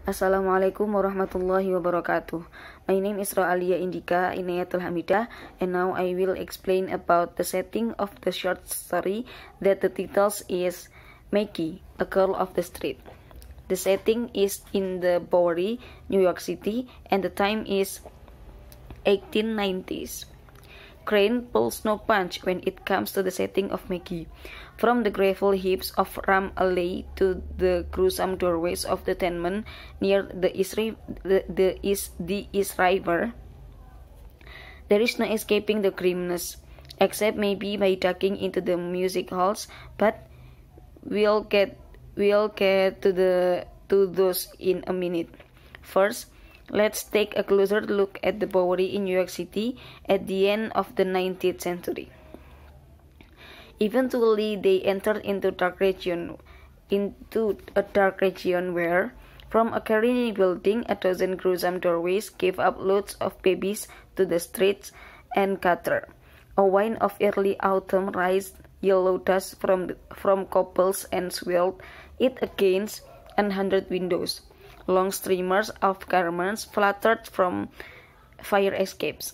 Assalamualaikum warahmatullahi wabarakatuh. My name is Roalia Indika Inayatul Hamidah, and now I will explain about the setting of the short story that the title is Maggie, a Girl of the Street. The setting is in the Bowery, New York City, and the time is 1890s. Crane pulls no punch when it comes to the setting of Maggie. From the gravel heaps of Ram Alley to the gruesome doorways of the tenement near the East River, there is no escaping the grimness, except maybe by ducking into the music halls. But we'll get to those in a minute. First, let's take a closer look at the Bowery in New York City at the end of the 19th century. Eventually, they entered into a dark region where, from a careening building, a dozen gruesome doorways gave up loads of babies to the streets and gutter. A wind of early autumn raised yellow dust from cobbles and swirled it against 100 windows. Long streamers of garments fluttered from fire escapes.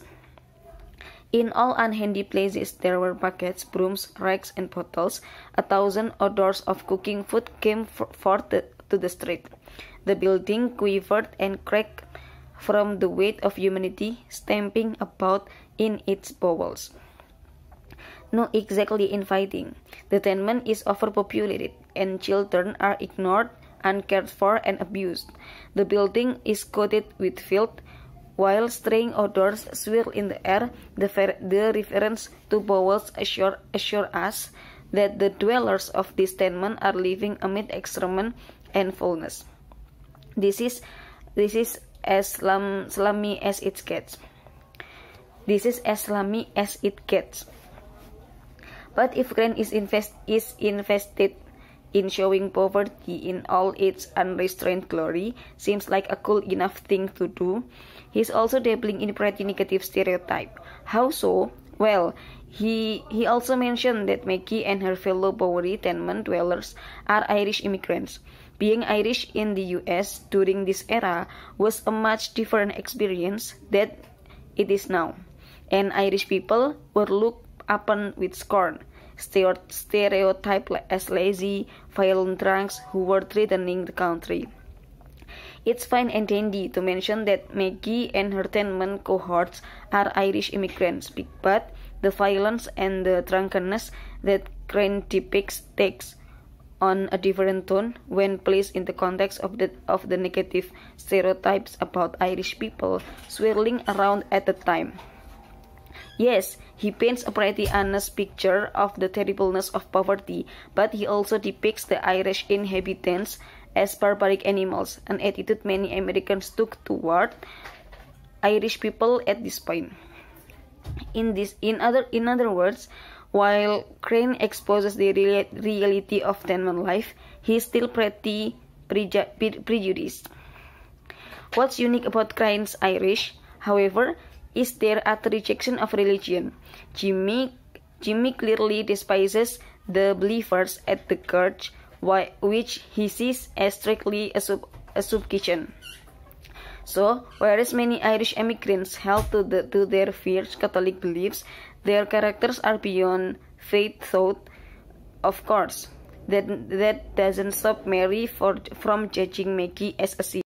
In all unhandy places there were buckets, brooms, rags, and bottles. 1,000 odors of cooking food came forth to the street. The building quivered and cracked from the weight of humanity stamping about in its bowels. Not exactly inviting. The tenement is overpopulated, and children are ignored, uncared for, and abused. The building is coated with filth, while strange odors swirl in the air. The reference to bowels assure us that the dwellers of this tenement are living amid excrement and foulness. This is as slummy as it gets. But if Crane is invested in showing poverty in all its unrestrained glory, seems like a cool enough thing to do, he's also dabbling in pretty negative stereotype. How so? Well, he also mentioned that Maggie and her fellow Bowery tenement dwellers are Irish immigrants. Being Irish in the US during this era was a much different experience than it is now, and Irish people were looked upon with scorn, stereotyped as lazy, violent drunks who were threatening the country. It's fine and dandy to mention that Maggie and her tenement cohorts are Irish immigrants, but the violence and the drunkenness that Crane depicts takes on a different tone when placed in the context of the negative stereotypes about Irish people swirling around at the time. Yes, he paints a pretty honest picture of the terribleness of poverty, but he also depicts the Irish inhabitants as barbaric animals, an attitude many Americans took toward Irish people at this point. In other words, while Crane exposes the reality of tenement life, he is still pretty prejudiced. What's unique about Crane's Irish, however, is their utter rejection of religion. Jimmy clearly despises the believers at the church, which he sees as strictly a soup kitchen. So, whereas many Irish immigrants held to their fierce Catholic beliefs, their characters are beyond faith thought. Of course, that doesn't stop Mary from judging Maggie as a sinner.